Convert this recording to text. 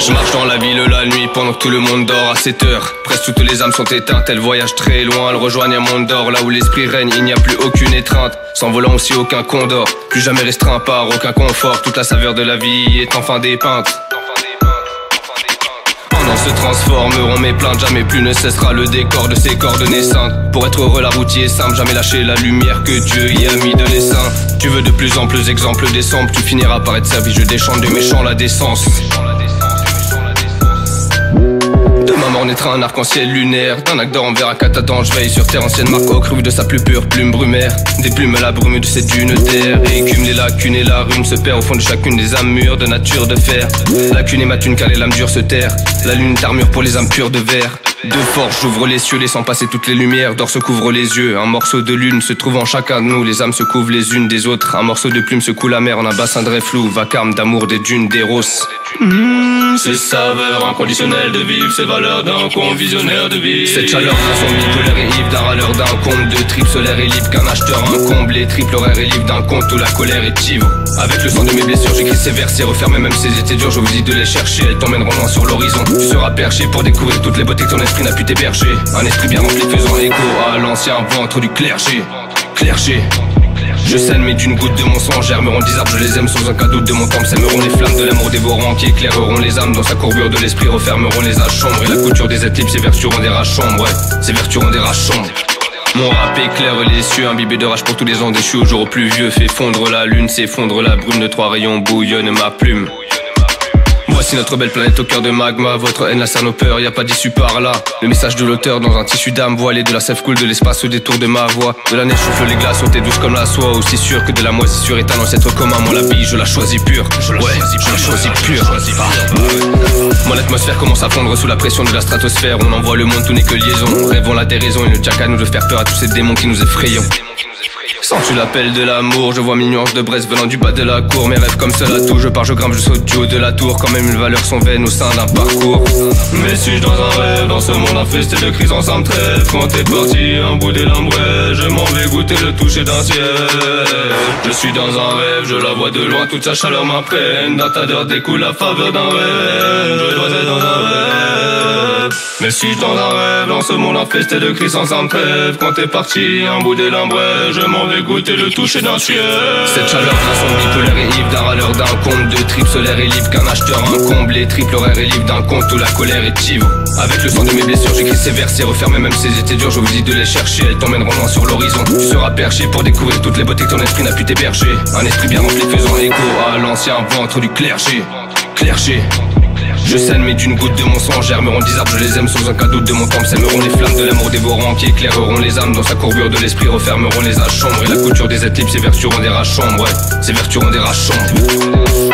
Je marche dans la ville la nuit pendant que tout le monde dort à 7 heures. Presque toutes les âmes sont éteintes, elles voyagent très loin. Elles rejoignent un monde d'or, là où l'esprit règne, il n'y a plus aucune étreinte. Sans volant aussi aucun condor, plus jamais restreint par aucun confort. Toute la saveur de la vie est enfin dépeinte. Se transformeront mes plaintes, jamais plus ne cessera le décor de ces coordonnées saintes. Pour être heureux la route y est simple, jamais lâcher la lumière que Dieu y a mis de l'essaim. Tu veux de plus en plus exemples décembre, tu finiras par être servi, je déchante des méchants la décence. De ma mort naîtra un arc-en-ciel lunaire. D'un acte d'or envers un catadan, je veille sur terre ancienne marque au cru de sa plus pure plume brumaire. Des plumes à la brume de cette dune terre. Et écume les lacunes et la rune se perd au fond de chacune des âmes mûres de nature de fer. Lacune et matune car les lames dures se terrent. La lune t'armure pour les âmes pures de verre. De force j'ouvre les cieux, laissant passer toutes les lumières. D'or se couvre les yeux, un morceau de lune se trouve en chacun de nous. Les âmes se couvrent les unes des autres. Un morceau de plume secoue la mer en un bassin de rêve flou. Vacarme d'amour des dunes d'Eros. Ces saveurs inconditionnelles de vivre, ces valeurs d'un con visionnaire de vie. Cette chaleur d'un son bipolaire et ivre, d'un râleur d'un compte de tripes solaire et libre qu'un acheteur incomble. Les triples horaires et livres d'un compte où la colère est ivre. Avec le sang de mes blessures j'écris ces versets, refermés même ces étés durs, je vous dis de les chercher. Elles t'emmèneront loin sur l'horizon, tu seras perché pour découvrir toutes les beautés que ton esprit n'a pu t'héberger. Un esprit bien rempli faisant écho à l'ancien ventre du clergé. Je saigne mais d'une goutte de mon sang germeront des arbres, je les aime sans aucun doute de mon temple. S'aimeront les flammes de l'amour dévorant qui éclaireront les âmes. Dans sa courbure de l'esprit refermeront les âges sombres. Et la couture des êtres libres s'évertueront des rages sombres, ouais, s'évertueront des rages sombres. Mon rap éclaire les cieux, imbibé de rage pour tous les ans déchus. Au jour au plus vieux, fait fondre la lune, s'effondre la brume de 3 rayons, bouillonne ma plume. Voici notre belle planète au cœur de magma. Votre haine lacère nos peurs, y a pas d'issue par là. Le message de l'auteur dans un tissu d'âme voilé. De la sève coule de l'espace au détour de ma voix. De la neige souffle les glaces, t'es douce comme la soie. Aussi sûr que de la moisissure est un ancêtre commun. Moi la vie je la choisis pure. Je la choisis pure. Mon atmosphère commence à fondre sous la pression de la stratosphère. On envoie le monde, tout n'est que liaison. Rêvons la déraison, il ne tient qu'à nous de faire peur à tous ces démons qui nous effrayons. Sens-tu l'appel de l'amour? Je vois mes nuances de braise venant du bas de la cour. Mes rêves comme cela tout, je pars, je grimpe, je saute du haut de la tour. Quand même les valeurs sont vaines au sein d'un parcours. Mais suis-je dans un rêve, dans ce monde infesté de crises ensemble trêve? Quand t'es parti, un bout des lambrets, je m'en vais goûter le toucher d'un ciel. Je suis dans un rêve, je la vois de loin, toute sa chaleur m'imprègne. D'un tas d'heures découle la faveur d'un rêve. Je dois être dans un rêve. Mais suis-je dans un rêve, dans ce monde infesté de crises sans trêve? Quand t'es parti, un bout des lambrets, je m'en vais goûter le toucher d'un ciel. Cette chaleur d'un son bipolaire et ivre, d'un râleur d'un compte de tripes solaire et libre qu'un acheteur incomble. Les triples horaires et livres d'un compte où la colère est ivre. Avec le sang de mes blessures j'écris ces versets, refermés même ces étés durs, je vous dis de les chercher. Elles t'emmèneront loin sur l'horizon, tu seras perché pour découvrir toutes les beautés que ton esprit n'a pu t'héberger. Un esprit bien rempli faisant écho à l'ancien ventre du clergé. Je saigne mais d'une goutte de mon sang germeront des arbres, je les aime sans aucun doute de mon temple. S'aimeront les flammes de l'amour dévorant qui éclaireront les âmes. Dans sa courbure de l'esprit refermeront les âges sombres. Et la couture des êtres libres s'évertueront des rages sombres, ouais, s'évertueront des rages sombres.